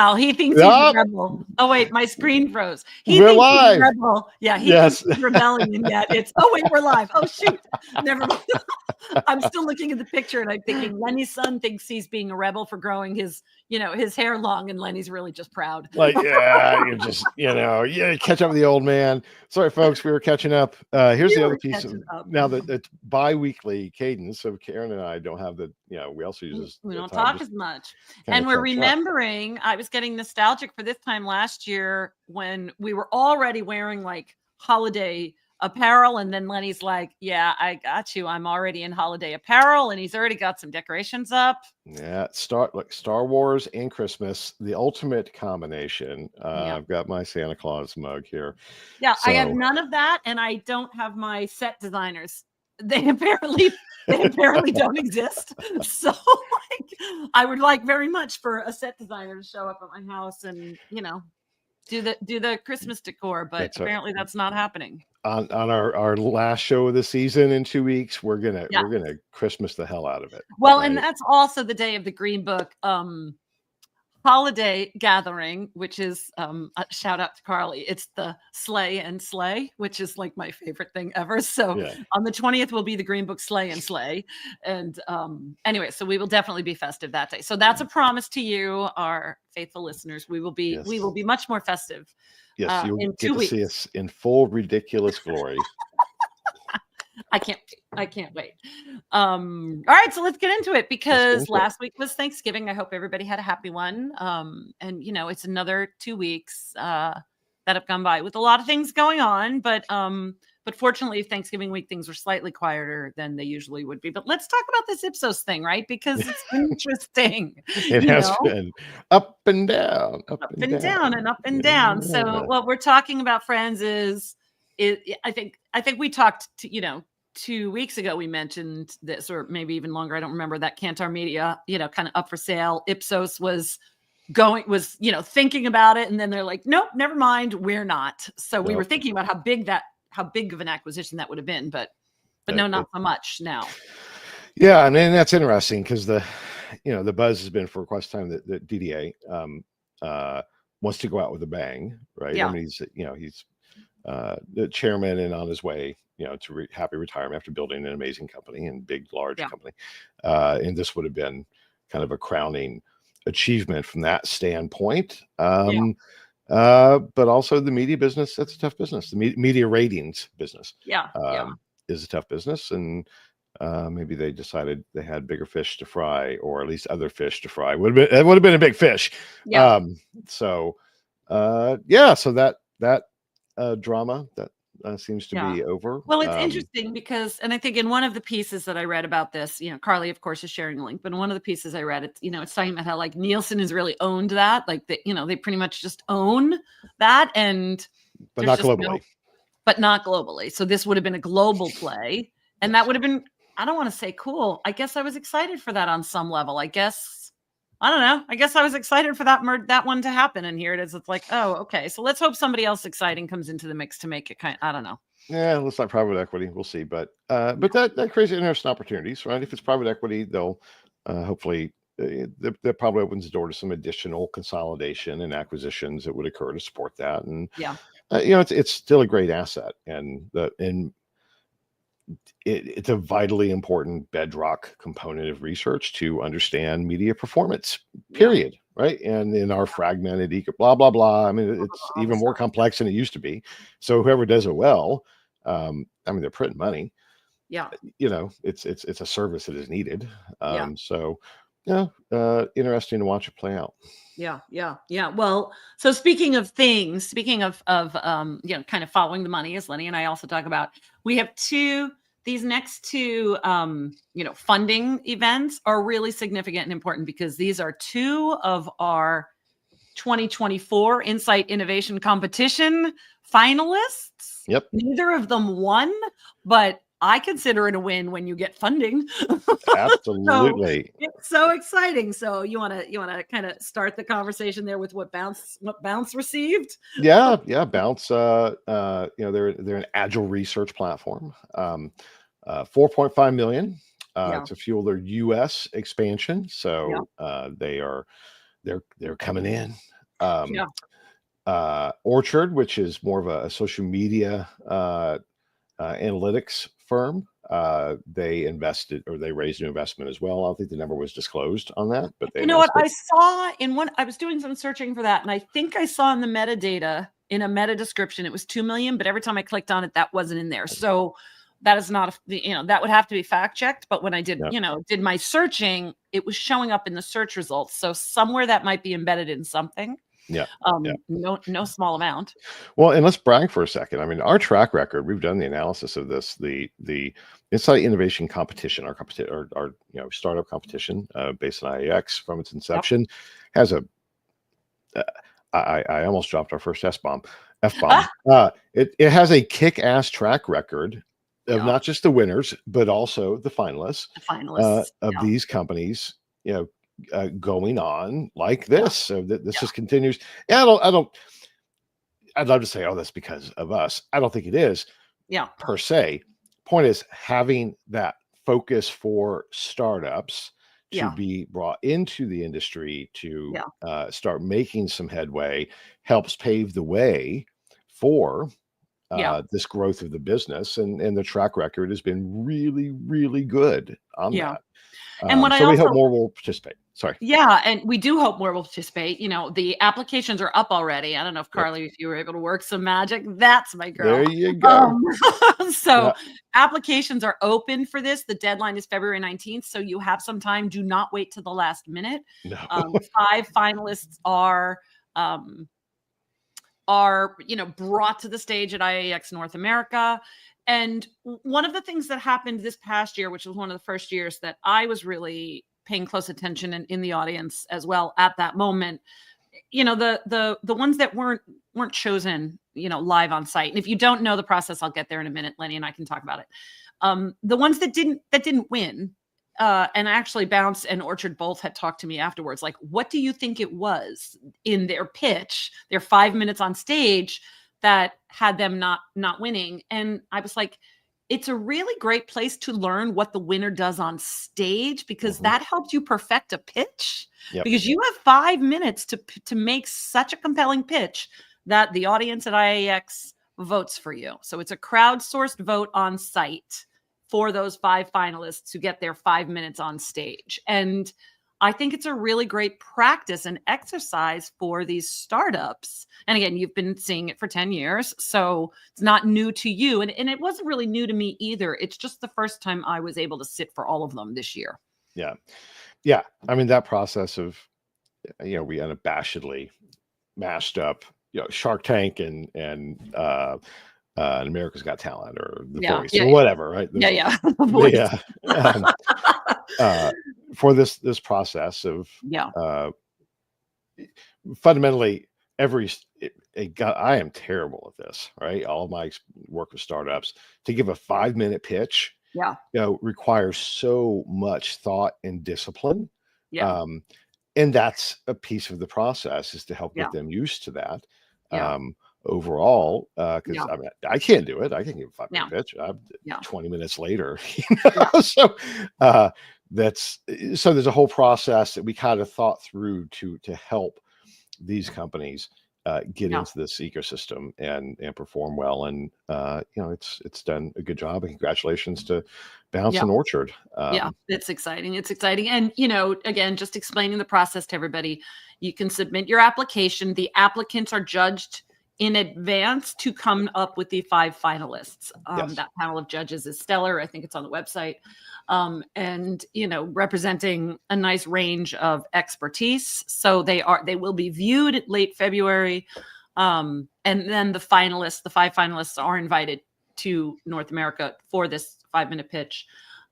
Oh, he thinks he's a rebel. Oh, wait, my screen froze. He We're thinks live. he's a rebel. Yeah, he thinks he's rebelling, and yet it's, oh, wait, we're live. Oh, shoot. Never mind. I'm still looking at the picture, and I'm thinking Lenny's son thinks he's being a rebel for growing his hair long, and Lenny's really just proud. Like, yeah, you're just, catch up with the old man. Sorry, folks, we were catching up. Here's the other piece of, now that it's bi-weekly cadence, so Karen and I don't have the, we also use this. We don't talk as much. And we're remembering, I was getting nostalgic for this time last year when we were already wearing like holiday apparel, and then Lenny's like, yeah, I got you, I'm already in holiday apparel, and he's already got some decorations up. Yeah, Star Wars and Christmas, the ultimate combination. I've got my Santa Claus mug here. Yeah, so I have none of that, and I don't have my set designers. They apparently don't exist. So I would like very much for a set designer to show up at my house and do the Christmas decor, but apparently that's not happening. On our last show of the season in 2 weeks, we're gonna Christmas the hell out of it. Well, right? And that's also the day of the Green Book holiday gathering, which is a shout out to Carly. It's the Slay and Slay, which is like my favorite thing ever. So on the 20th will be the Green Book Slay and Slay. And anyway, so we will definitely be festive that day. So that's a promise to you, our faithful listeners. We will be much more festive. Yes, you'll get to see us in full ridiculous glory. I can't wait. All right, so let's get into it, because last week was Thanksgiving. I hope everybody had a happy one. And it's another 2 weeks that have gone by with a lot of things going on, but fortunately Thanksgiving week things were slightly quieter than they usually would be. But let's talk about this Ipsos thing, right? Because it's interesting. It has been up and down, up and down. So what we're talking about, friends, is I think we talked to 2 weeks ago, we mentioned this, or maybe even longer. I don't remember, that Kantar Media, kind of up for sale. Ipsos was thinking about it. And then they're like, nope, never mind. We're not. So we were thinking about how big of an acquisition that would have been, but no, not so much now. Yeah. And then that's interesting, because the buzz has been for quite some time that DDA wants to go out with a bang, right? Yeah. I mean, he's the chairman and on his way, to happy retirement after building an amazing company and large company. And this would have been kind of a crowning achievement from that standpoint. But also the media business, that's a tough business. The media ratings business is a tough business. And maybe they decided they had bigger fish to fry, or at least other fish to fry. It would have been a big fish. Yeah. So that drama that seems to be over. Well, it's interesting because, and I think in one of the pieces that I read about this, Carly, of course, is sharing a link, but in one of the pieces I read, it's talking about how like Nielsen has really owned that, like they pretty much just own that, but not globally. So this would have been a global play, and that would have been, I don't want to say cool. I guess I was excited for that on some level. I don't know. I guess I was excited for that one to happen. And here it is. It's like, oh, okay. So let's hope somebody else exciting comes into the mix to make it I don't know. Yeah, looks like private equity. We'll see. But that creates interesting opportunities, right? If it's private equity, they'll hopefully, that probably opens the door to some additional consolidation and acquisitions that would occur to support that. And it's still a great asset. And it's a vitally important bedrock component of research to understand media performance, period. Right. And in our fragmented blah, blah, blah. I mean, it's even more complex than it used to be. So whoever does it well, they're printing money. Yeah. It's a service that is needed. So interesting to watch it play out. Yeah. Well, so speaking of kind of following the money, as Lenny and I also talk about, we have these next two, funding events are really significant and important, because these are two of our 2024 Insight Innovation Competition finalists. Yep. Neither of them won, but I consider it a win when you get funding. Absolutely. So it's so exciting. So you want to kind of start the conversation there with what Bounce received? Yeah. Bounce, they're an agile research platform. $4.5 million to fuel their US expansion. So they they're coming in. Yeah. Orchard, which is more of a social media analytics firm, they invested, or they raised new investment as well. I don't think the number was disclosed on that, but they You know what? announced it. I saw in one, I was doing some searching for that, and I think I saw in the metadata, in a meta description, it was 2 million, but every time I clicked on it, that wasn't in there. So that is not, that would have to be fact checked. But when I did, did my searching, it was showing up in the search results. So somewhere that might be embedded in something. Yeah. No small amount. Well, and let's brag for a second. I mean, our track record, we've done the analysis of this, the Insight Innovation Competition, our competition, our startup competition, based on IAX from its inception, has a I almost dropped our first F-bomb. It has a kick-ass track record of not just the winners, but also the finalists, of these companies, going on like this. So this just continues. Yeah, I'd love to say, oh, that's because of us. I don't think it is. Per se. Point is, having that focus for startups to be brought into the industry to start making some headway helps pave the way for this growth of the business, and the track record has been really, really good on that. And what we hope more will participate. Sorry. Yeah, and we do hope more will participate. The applications are up already. I don't know if Carly, if you were able to work some magic. That's my girl. There you go. Applications are open for this. The deadline is February 19th, so you have some time. Do not wait till the last minute. No. 5 finalists are brought to the stage at IAX North America. And one of the things that happened this past year, which was one of the first years that I was really paying close attention in the audience as well at that moment, the ones that weren't chosen, live on site. And if you don't know the process, I'll get there in a minute. Lenny and I can talk about it. The ones that didn't win, and actually Bounce and Orchard both had talked to me afterwards. Like, what do you think it was in their pitch, their 5 minutes on stage, that had them not winning? And I was like, it's a really great place to learn what the winner does on stage, because that helps you perfect a pitch. Because you have 5 minutes to make such a compelling pitch that the audience at IAX votes for you. So it's a crowdsourced vote on site for those 5 finalists to get their 5 minutes on stage. And I think it's a really great practice and exercise for these startups. And again, you've been seeing it for 10 years, so it's not new to you. And it wasn't really new to me either. It's just the first time I was able to sit for all of them this year. Yeah. I mean, that process of, we unabashedly mashed up, Shark Tank and America's Got Talent, or The Voice, or whatever, right? For this process of fundamentally I am terrible at this, right? All of my work with startups, to give a 5-minute pitch requires so much thought and discipline. And that's a piece of the process, is to help get them used to that. Overall, because I can't do it. I can give a 5-minute pitch. 20 minutes later, so there's a whole process that we kind of thought through to help these companies get into this ecosystem and perform well. And it's done a good job. And congratulations to Bounce and Orchard. It's exciting. It's exciting. And again, just explaining the process to everybody. You can submit your application. The applicants are judged in advance to come up with the 5 finalists. That panel of judges is stellar. I think it's on the website. And, representing a nice range of expertise. So they will be viewed at late February. And then the 5 finalists are invited to North America for this 5-minute pitch.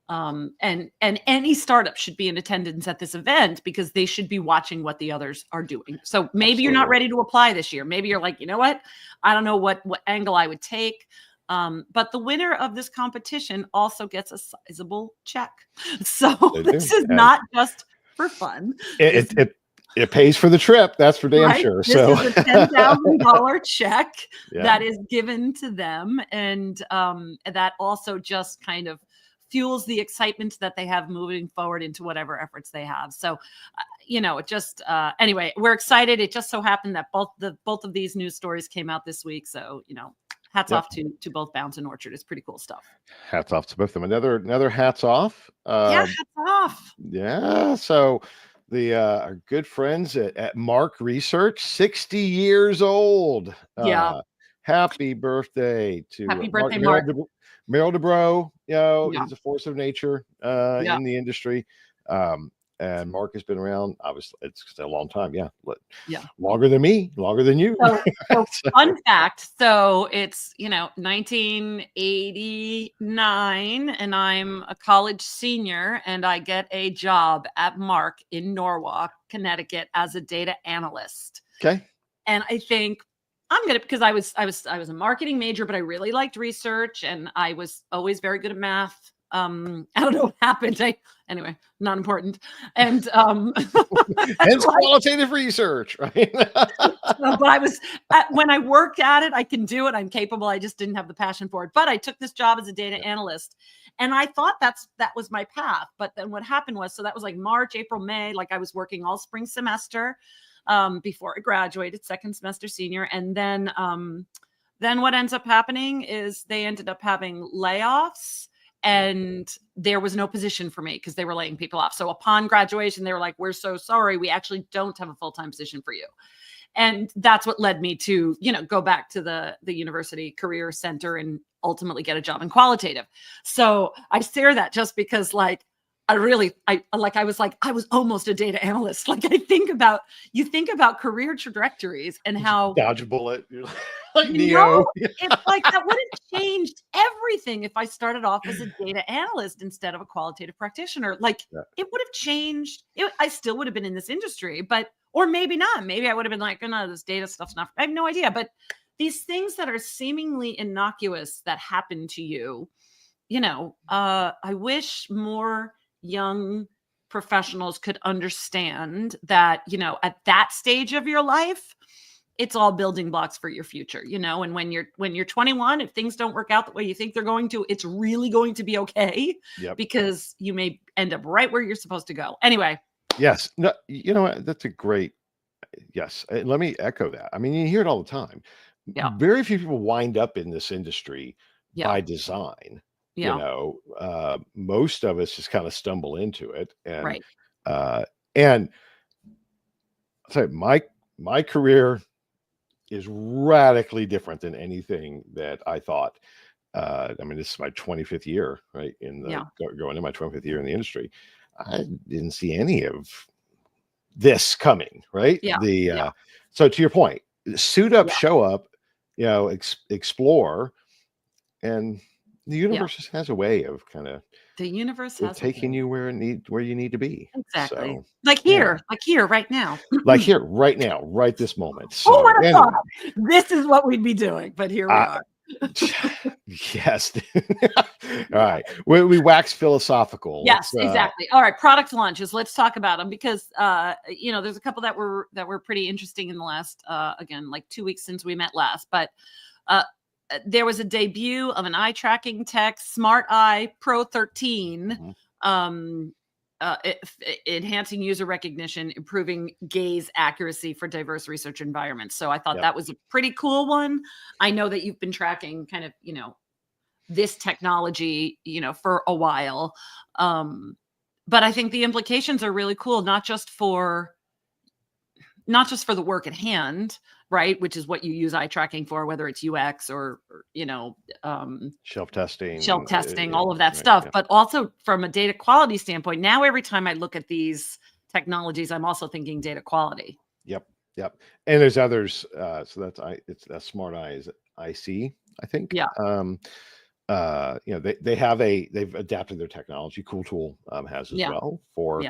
And any startup should be in attendance at this event, because they should be watching what the others are doing. So maybe you're not ready to apply this year. Maybe you're like, you know what? I don't know what angle I would take. But the winner of this competition also gets a sizable check. So this is not just for fun. It pays for the trip. That's for damn sure. This is a $10,000 check that is given to them. And that also just kind of fuels the excitement that they have moving forward into whatever efforts they have. So, it just anyway, we're excited. It just so happened that both of these news stories came out this week. So, hats off to both Bounds and Orchard. It's pretty cool stuff. Hats off to both of them. Another hats off. Hats off. Yeah. So our good friends at Mark Research, 60 years old. Happy birthday to Mark. Merrill DeBro. He's a force of nature in the industry. And Mark has been around, obviously, it's a long time. Longer than me, longer than you. So fun fact. So it's, 1989, and I'm a college senior, and I get a job at Mark in Norwalk, Connecticut, as a data analyst. Okay. And I think because I was a marketing major, but I really liked research, and I was always very good at math. I don't know what happened. Anyway, not important. And hence qualitative research, right? But I was when I work at it, I can do it. I'm capable. I just didn't have the passion for it. But I took this job as a data analyst, and I thought that was my path. But then what happened was, so that was like March, April, May. Like I was working all spring semester before I graduated, second semester senior, and then what ends up happening is they ended up having layoffs. And there was no position for me because they were laying people off. So upon graduation, they were like, "We're so sorry. We actually don't have a full-time position for you." And that's what led me to, go back to the University Career Center and ultimately get a job in qualitative. So I share that just because I was almost a data analyst. Like you think about career trajectories and how dodge a bullet. You're like Neo. It's like that would have changed everything if I started off as a data analyst instead of a qualitative practitioner. It would have changed. I still would have been in this industry, or maybe not. Maybe I would have been like, "Oh, no, this data stuff's not." I have no idea. But these things that are seemingly innocuous that happen to you, I wish more young professionals could understand that, at that stage of your life, it's all building blocks for your future, and when you're 21, if things don't work out the way you think they're going to, it's really going to be okay. Because you may end up right where you're supposed to go. Anyway. Yes. No, that's a great, yes. Let me echo that. I mean, you hear it all the time. Yeah. Very few people wind up in this industry by design. Most of us just kind of stumble into it. And, and I'll tell you, my career is radically different than anything that I thought. This is my 25th year, right? Going in my 25th year in the industry. I didn't see any of this coming, right? So to your point, suit up, show up, explore, and the universe just has a way of kind of taking you where you need to be. Exactly. So, like here right now. right this moment. So, who would have thought this is what we'd be doing? But here we are. Yes. All right. We wax philosophical. Yes, exactly. All right. Product launches. Let's talk about them because there's a couple that were pretty interesting in the last 2 weeks since we met last. But there was a debut of an eye tracking tech, Smart Eye Pro 13. Enhancing user recognition, improving gaze accuracy for diverse research environments. So I thought that was a pretty cool one. I know that you've been tracking kind of, this technology, for a while. But I think the implications are really cool, not just for the work at hand, right? Which is what you use eye tracking for, whether it's UX or shelf testing, all of that stuff, but also from a data quality standpoint. Now, every time I look at these technologies, I'm also thinking data quality. Yep. And there's others. So that's Smart Eye is IC, I think. Yeah. They've adapted their technology. Cool Tool has as well for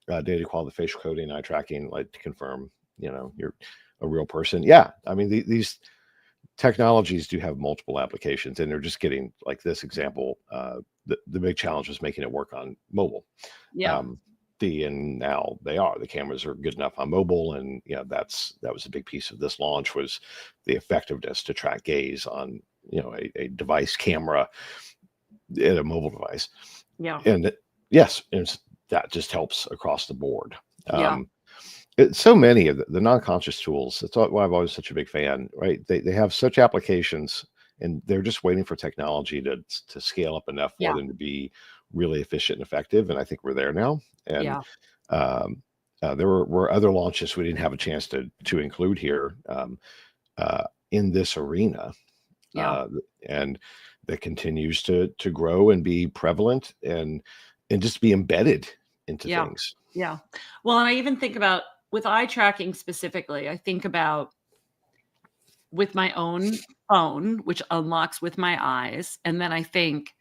data quality, facial coding, eye tracking, like to confirm, you're a real person. Yeah. I mean, these technologies do have multiple applications, and they're just getting, like this example. The big challenge was making it work on mobile. And now the cameras are good enough on mobile. And that was a big piece of this launch, was the effectiveness to track gaze on, a device camera in a mobile device. Yeah. And yes, and that just helps across the board. So many of the non-conscious tools. That's why I've always such a big fan, right? They have such applications, and they're just waiting for technology to scale up enough for Yeah. them to be really efficient and effective. And I think we're there now. And Yeah. um, there were other launches we didn't have a chance to include here in this arena, Yeah. and that continues to grow and be prevalent and just be embedded into Yeah. things. Yeah. Well, and I even think about with eye tracking specifically, I think about with my own phone, which unlocks with my eyes. And then I think,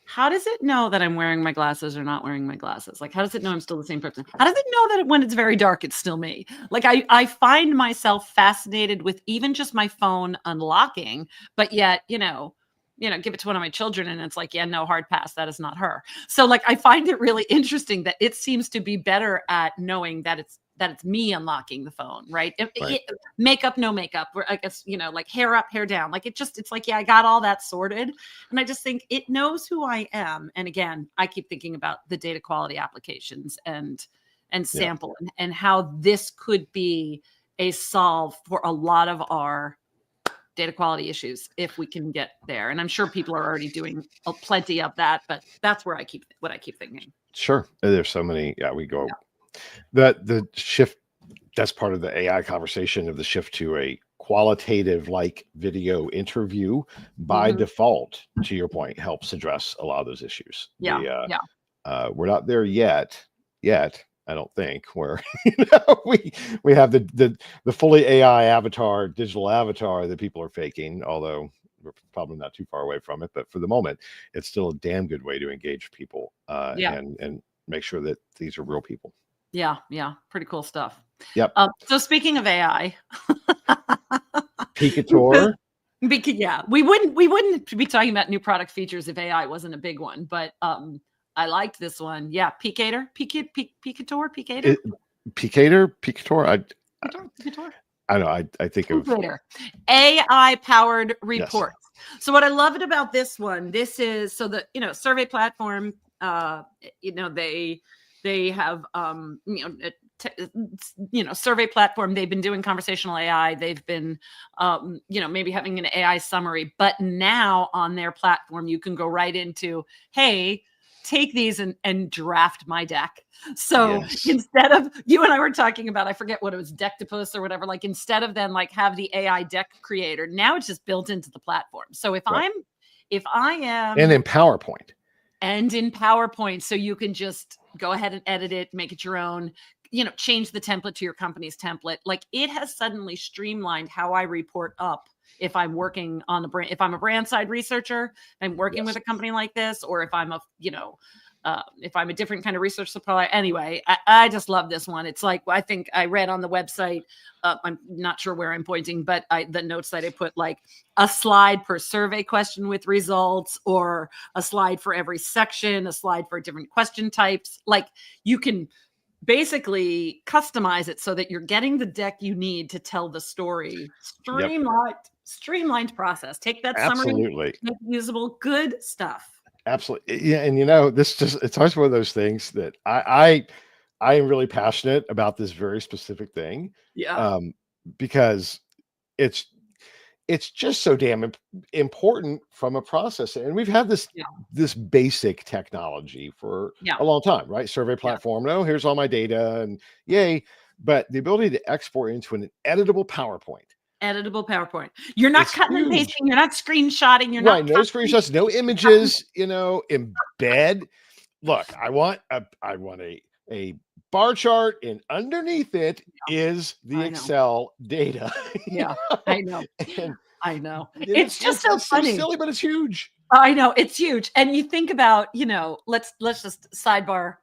how does it know that I'm wearing my glasses or not wearing my glasses? Like, how does it know I'm still the same person? How does it know that when it's very dark, it's still me? Like, I find myself fascinated with even just my phone unlocking, but yet, give it to one of my children and it's like, yeah, no, hard pass. That is not her. So like, I find it really interesting that it seems to be better at knowing that it's me unlocking the phone, right? Makeup, no makeup, or I guess, like hair up, hair down. Like it's like, yeah, I got all that sorted. And I just think it knows who I am. And again, I keep thinking about the data quality applications and sample and how this could be a solve for a lot of our data quality issues if we can get there. And I'm sure people are already doing plenty of that, but that's where I keep thinking. Sure. There's so many. Yeah, we go. Yeah. The shift, that's part of the AI conversation of the shift to a qualitative like video interview by default, to your point, helps address a lot of those issues. Yeah. We're not there yet. I don't think, where we have the fully AI avatar, digital avatar that people are faking, although we're probably not too far away from it. But for the moment, it's still a damn good way to engage people and make sure that these are real people. Yeah. Pretty cool stuff. Yep. So speaking of AI, Peekator. Yeah, we wouldn't be talking about new product features if AI wasn't a big one, but I liked this one. Yeah, Peekator. I know. I think of AI powered reports. Yes. So what I loved about this one, this is so the survey platform. They have survey platform. They've been doing conversational AI. They've been maybe having an AI summary, but now on their platform you can go right into, hey, take these and draft my deck. So instead of, you and I were talking about, I forget what it was, Dectopus or whatever, like instead of then like have the AI deck creator, now it's just built into the platform. So if I am and in PowerPoint, so you can just go ahead and edit it, make it your own, change the template to your company's template. Like it has suddenly streamlined how I report up. If I'm working on a brand, if I'm a brand side researcher, I'm working with a company like this, or if I'm if I'm a different kind of research supplier. Anyway, I just love this one. It's like, I think I read on the website, I'm not sure where I'm pointing, but the notes that I put, like a slide per survey question with results, or a slide for every section, a slide for different question types. Like you can basically customize it so that you're getting the deck you need to tell the story. Streamlined process. Take that summary, make it usable, good stuff. Absolutely. Yeah. And it's always one of those things that I am really passionate about this very specific thing. Yeah. Because it's just so damn important from a process. And we've had this basic technology for a long time, right? Survey platform. No, here's all my data and yay. But the ability to export into an editable PowerPoint. You're not cutting and pasting. You're not screenshotting. You're not no screenshots, no images. Embed. Look, I want a bar chart, and underneath it is the Excel data. Yeah, I know. I know. It's just so funny. So silly, but it's huge. I know it's huge. And you think about, let's just sidebar.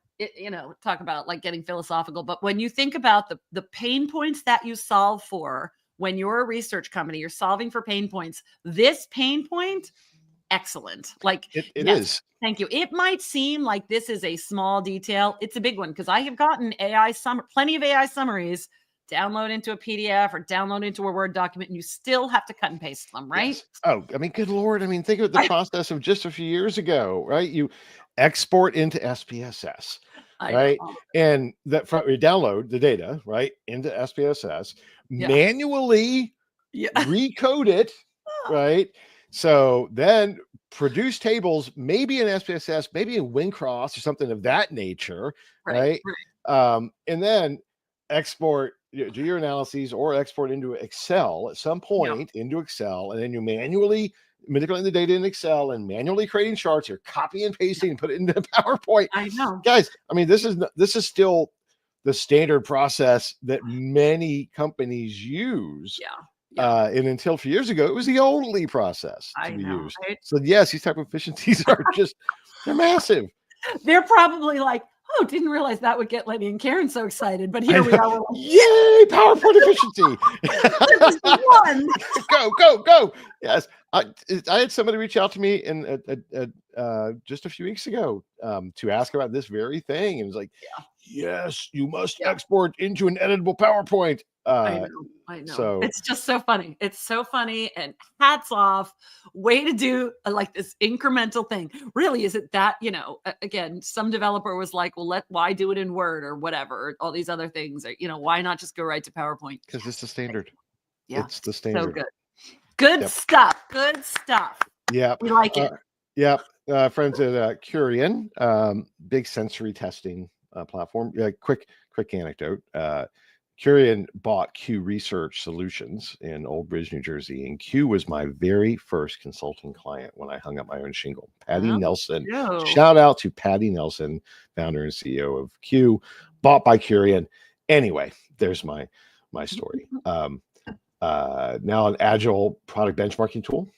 Talk about like getting philosophical. But when you think about the pain points that you solve for. When you're a research company, you're solving for pain points. This pain point, excellent. Like it is. Thank you. It might seem like this is a small detail. It's a big one because I have gotten plenty of AI summaries, download into a PDF or download into a Word document, and you still have to cut and paste them, right? Yes. Oh, I mean, good Lord. I mean, think of the process of just a few years ago, right? You export into SPSS. right? And that we download the data, right, into SPSS, manually recode it, right? So then produce tables, maybe in SPSS, maybe in WinCross or something of that nature, right? And then export, do your analyses or export into Excel at some point into Excel, and then you manually manipulating the data in Excel and manually creating charts, or copy and pasting and put it into PowerPoint. I know, guys. I mean, this is still the standard process that many companies use. And until a few years ago, it was the only process to be used. Right? So yes, these type of efficiencies are just, they're massive. They're probably like, oh, didn't realize that would get Lenny and Karen so excited. But here we are. Like, yay, PowerPoint efficiency. One. Go. Yes. I had somebody reach out to me in just a few weeks ago to ask about this very thing. And it was like, yes, you must export into an editable PowerPoint. I know. So it's just so funny. It's so funny, and hats off. Way to do like this incremental thing. Really, is it that, again, some developer was like, well, why do it in Word or whatever, or all these other things, or, why not just go right to PowerPoint? Because it's the standard. Yeah. It's the standard. So good. Good stuff. Good stuff. Yeah. We like it. Friends at Curion, big sensory testing platform. Quick anecdote. Curion bought Q Research Solutions in Old Bridge, New Jersey, and Q was my very first consulting client when I hung up my own shingle. Patty Nelson, shout out to Patty Nelson, founder and CEO of Q, bought by Curion. Anyway, there's my story. Now an agile product benchmarking tool.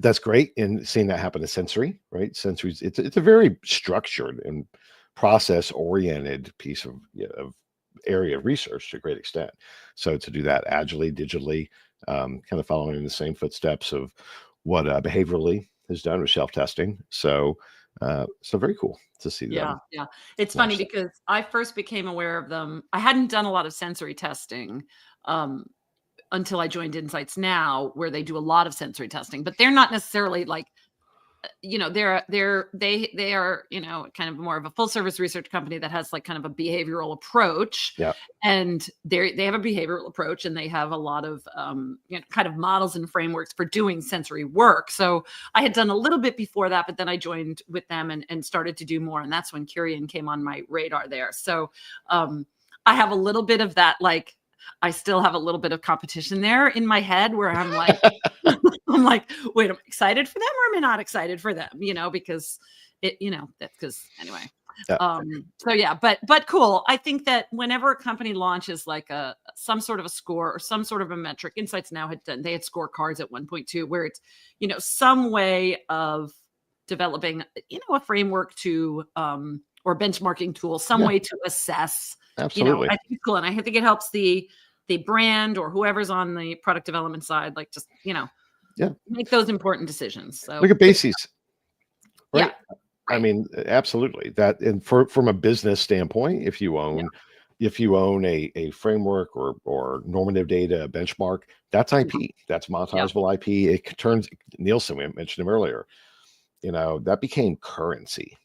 That's great, and seeing that happen to Sensory, right? Sensory, it's a very structured and process-oriented piece of area of research to a great extent. So to do that agilely, digitally, kind of following in the same footsteps of what Behaviorally has done with self-testing. So very cool to see them. Yeah. It's funny because I first became aware of them. I hadn't done a lot of sensory testing until I joined Insights Now, where they do a lot of sensory testing, but they're not necessarily like, they are, kind of more of a full service research company that has like kind of a behavioral approach. Yeah. And they have a behavioral approach, and they have a lot of, kind of models and frameworks for doing sensory work. So I had done a little bit before that, but then I joined with them and started to do more. And that's when Curion came on my radar there. So I have a little bit of that, like, I still have a little bit of competition there in my head where I'm like, wait, am I excited for them or am I not excited for them? Because that's because anyway. But cool. I think that whenever a company launches like some sort of a score or some sort of a metric, Insights Now they had scorecards at 1.2 where it's, some way of developing, a framework to, or benchmarking tool, some way to assess. Absolutely. I think it's cool. And I think it helps the brand or whoever's on the product development side, like just, make those important decisions. So look at bases. Right? Yeah. I mean, absolutely. That, and from a business standpoint, if you own a framework or normative data benchmark, that's IP. That's monetizable IP. It turns, Nielsen, we mentioned him earlier, that became currency.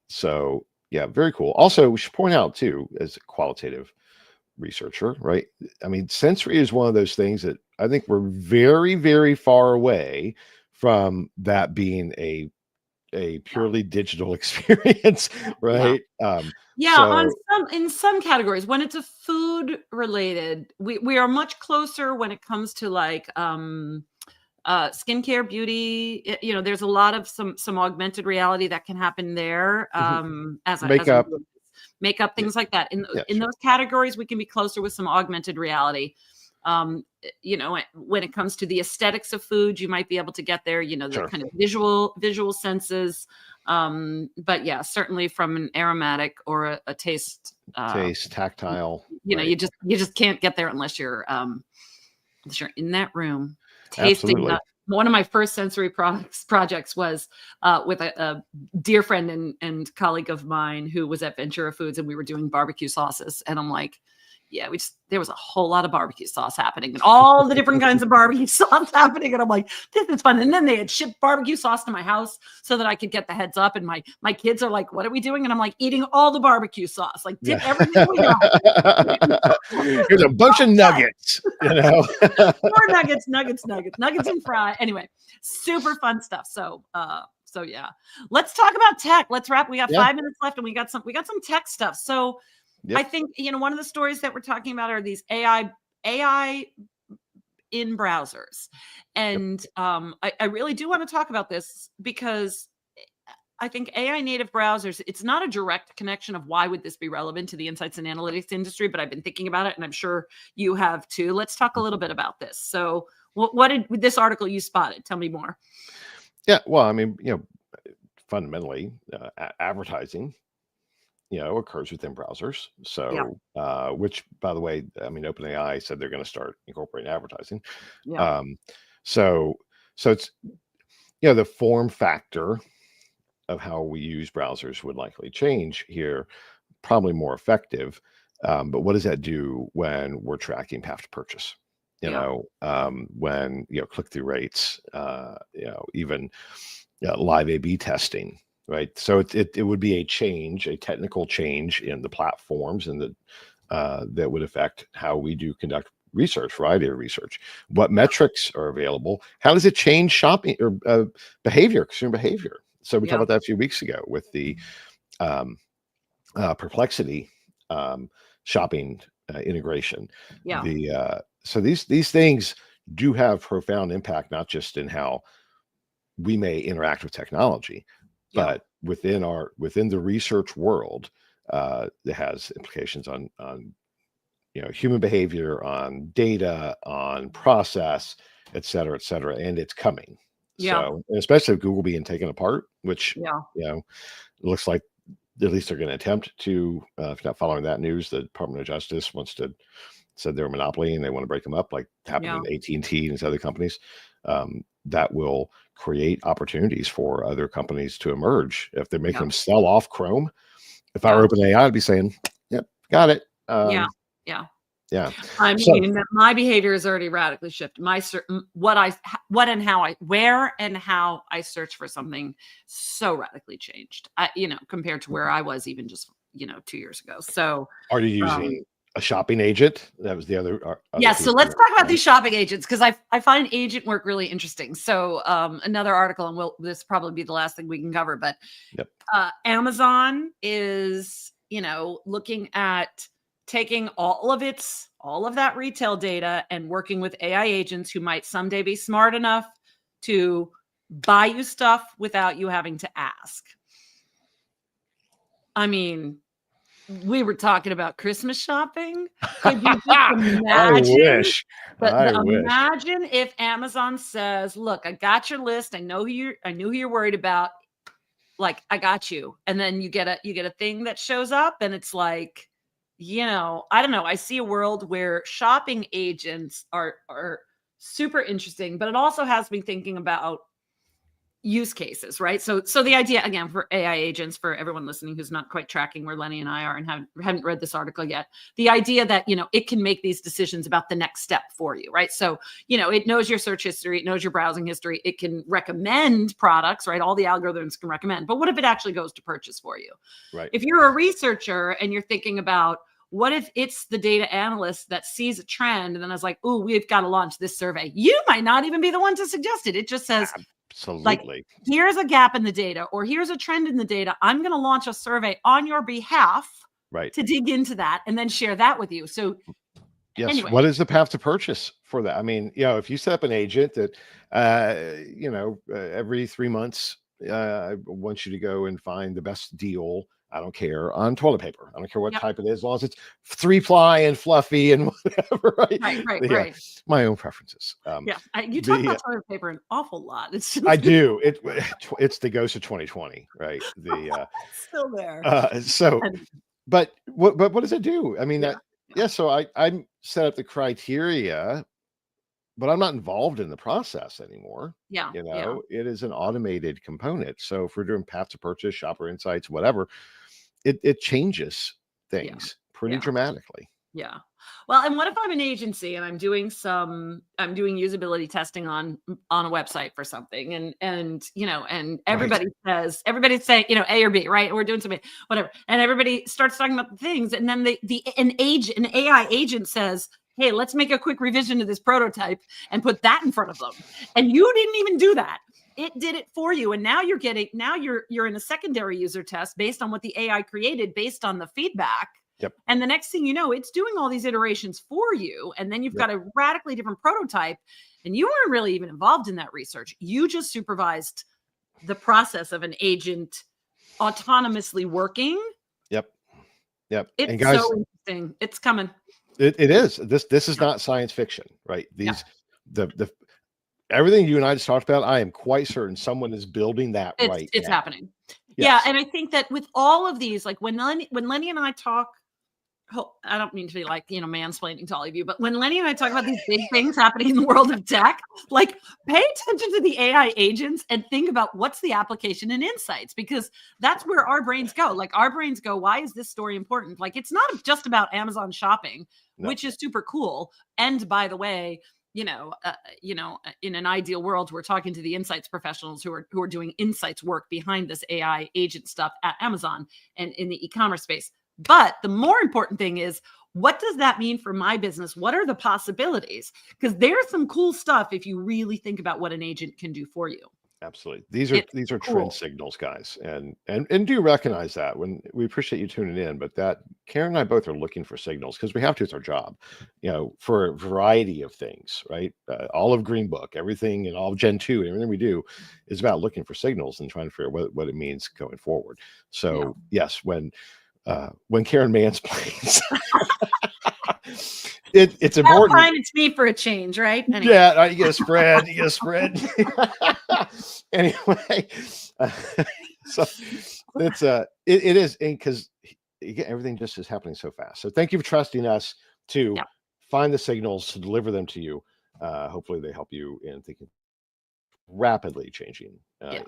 So yeah, very cool. Also, we should point out too, as a qualitative researcher, right? I mean, sensory is one of those things that I think we're very, very far away from that being a purely digital experience, right? In some categories, when it's a food related, we are much closer when it comes to like skincare, beauty. There's a lot of some augmented reality that can happen there. As makeup, things like that. In those categories, we can be closer with some augmented reality. When it comes to the aesthetics of food, you might be able to get there, the kind of visual senses. But yeah, certainly from an aromatic or a taste, tactile, you just can't get there unless you're in that room tasting. One of my first sensory projects was with a dear friend and colleague of mine who was at Ventura Foods, and we were doing barbecue sauces. And I'm like, yeah, there was a whole lot of barbecue sauce happening and all the different kinds of barbecue sauce happening. And I'm like, this is fun. And then they had shipped barbecue sauce to my house so that I could get the heads up. And my kids are like, what are we doing? And I'm like, eating all the barbecue sauce, like dip everything we got. Here's a bunch of nuggets, you know. More nuggets and fry. Anyway, super fun stuff. So yeah, let's talk about tech. Let's wrap. We got 5 minutes left, and we got some tech stuff. So I think, one of the stories that we're talking about are these AI in browsers. And I really do want to talk about this because I think AI native browsers, it's not a direct connection of why would this be relevant to the insights and analytics industry, but I've been thinking about it, and I'm sure you have too. Let's talk a little bit about this. So what did this article you spotted? Tell me more. Yeah, well, I mean, fundamentally, advertising, occurs within browsers. So, which, by the way, I mean, OpenAI said they're going to start incorporating advertising. Yeah. So it's, the form factor of how we use browsers would likely change here, probably more effective. But what does that do when we're tracking path to purchase? When, click-through rates, even live A/B testing. Right. So it would be a technical change in the platforms and that would affect how we conduct research, variety of research. What metrics are available? How does it change shopping or consumer behavior? So we talked about that a few weeks ago with the Perplexity shopping integration. Yeah. So these things do have profound impact, not just in how we may interact with technology, but within the research world, it has implications on human behavior, on data, on process, et cetera, and it's coming. So, and especially with Google being taken apart, which looks like at least they're going to attempt to. If you're not following that news, the Department of Justice said they're a monopoly and they want to break them up, like happened with AT&T and these other companies. That will create opportunities for other companies to emerge if they're making them sell off Chrome. If I were OpenAI, I'd be saying, "Yep, got it." Yeah. I mean, my behavior has already radically shifted. Where and how I search for something so radically changed. Compared to where I was even just 2 years ago. So, are you using a shopping agent? That was the other. So let's talk about these shopping agents, because I find agent work really interesting. So another article, and this will probably be the last thing we can cover, but Amazon is looking at taking all of that retail data and working with AI agents who might someday be smart enough to buy you stuff without you having to ask. I mean, we were talking about Christmas shopping. Could you just imagine? I wish. Imagine if Amazon says, "Look, I got your list. I know who you're worried about. Like, I got you." And then you get a thing that shows up, and it's like, I don't know. I see a world where shopping agents are super interesting, but it also has me thinking about use cases, right? So the idea, again, for AI agents, for everyone listening who's not quite tracking where Lenny and I are and haven't read this article yet, the idea that, it can make these decisions about the next step for you, right? So, it knows your search history, it knows your browsing history, it can recommend products, right? All the algorithms can recommend, but what if it actually goes to purchase for you? Right. If you're a researcher and you're thinking about, what if it's the data analyst that sees a trend and then is like, "Ooh, we've got to launch this survey." You might not even be the one to suggest it. It just says, absolutely, like, here's a gap in the data, or here's a trend in the data. I'm going to launch a survey on your behalf, right, to dig into that and then share that with you. So yes, anyway. What is the path to purchase for that? I mean, if you set up an agent that, every 3 months, I want you to go and find the best deal, I don't care, on toilet paper. I don't care what type it is, as long as it's 3-ply and fluffy and whatever. Right. My own preferences. You talk about toilet paper an awful lot. It's just... I do. It's the ghost of 2020, right? Still there. But what does it do? I mean, so I set up the criteria, but I'm not involved in the process anymore. It is an automated component. So if we're doing path to purchase, shopper insights, whatever, it changes things pretty dramatically. Yeah. Well, and what if I'm an agency and I'm doing usability testing on a website for something, and and everybody's saying, A or B, right? We're doing something, whatever. And everybody starts talking about the things, and then an AI agent says, "Hey, let's make a quick revision to this prototype and put that in front of them." And you didn't even do that. It did it for you. And now you're in a secondary user test based on what the AI created, based on the feedback. Yep. And the next thing you know, it's doing all these iterations for you. And then you've got a radically different prototype, and you weren't really even involved in that research. You just supervised the process of an agent autonomously working. Yep. It's and guys, so interesting. It's coming. It is. This is not science fiction, right? The everything you and I just talked about, I am quite certain someone is building that it's now. happening. Yes. Yeah. And I think that with all of these, like when Lenny and I talk, I don't mean to be like, mansplaining to all of you, but when Lenny and I talk about these big things happening in the world of tech, like pay attention to the AI agents and think about what's the application and insights, because that's where our brains go. Like our brains go, why is this story important? Like, it's not just about Amazon shopping, which is super cool. And by the way, in an ideal world, we're talking to the insights professionals who are doing insights work behind this AI agent stuff at Amazon and in the e-commerce space. But the more important thing is, what does that mean for my business? What are the possibilities? Because there's some cool stuff if you really think about what an agent can do for you. Absolutely. These are cool trend signals, guys. And do recognize that. When we appreciate you tuning in, but that Karen and I both are looking for signals, because we have to. It's our job, for a variety of things, right? All of Green Book, everything, and all of Gen 2, everything we do is about looking for signals and trying to figure out what it means going forward. So yes, when Karen mansplains, it's important. Time it's me for a change, right? Anyway. Yeah, you get a spread. Anyway, so it's it is, because everything just is happening so fast. So thank you for trusting us to find the signals, to deliver them to you. Hopefully they help you in thinking rapidly changing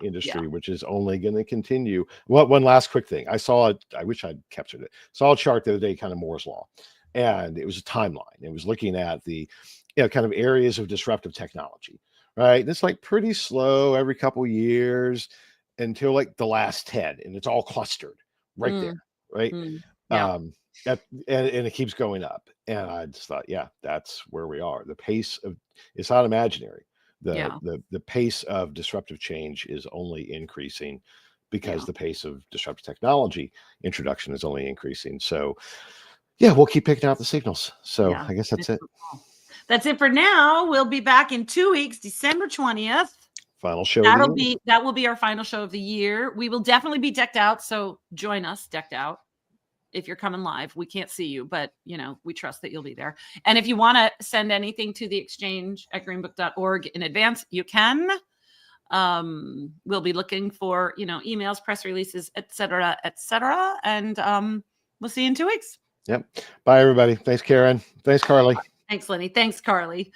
industry, which is only going to continue. One last quick thing. I wish I'd captured it. Saw a chart the other day, kind of Moore's law, and it was a timeline. It was looking at the kind of areas of disruptive technology, right? And it's like pretty slow every couple years until like the last 10, and it's all clustered right there, right? And it keeps going up, and I just thought, that's where we are. The pace of it's not imaginary. The pace of disruptive change is only increasing, because the pace of disruptive technology introduction is only increasing. So we'll keep picking out the signals. So I guess that's it. That's it for now. We'll be back in 2 weeks, December 20th. Final show. That will be our final show of the year. We will definitely be decked out. So join us decked out. If you're coming live, we can't see you, but we trust that you'll be there. And if you want to send anything to the exchange at greenbook.org in advance, you can. We'll be looking for, emails, press releases, et cetera. And we'll see you in 2 weeks. Yep. Bye, everybody. Thanks, Karen. Thanks, Carly. Thanks, Lenny. Thanks, Carly.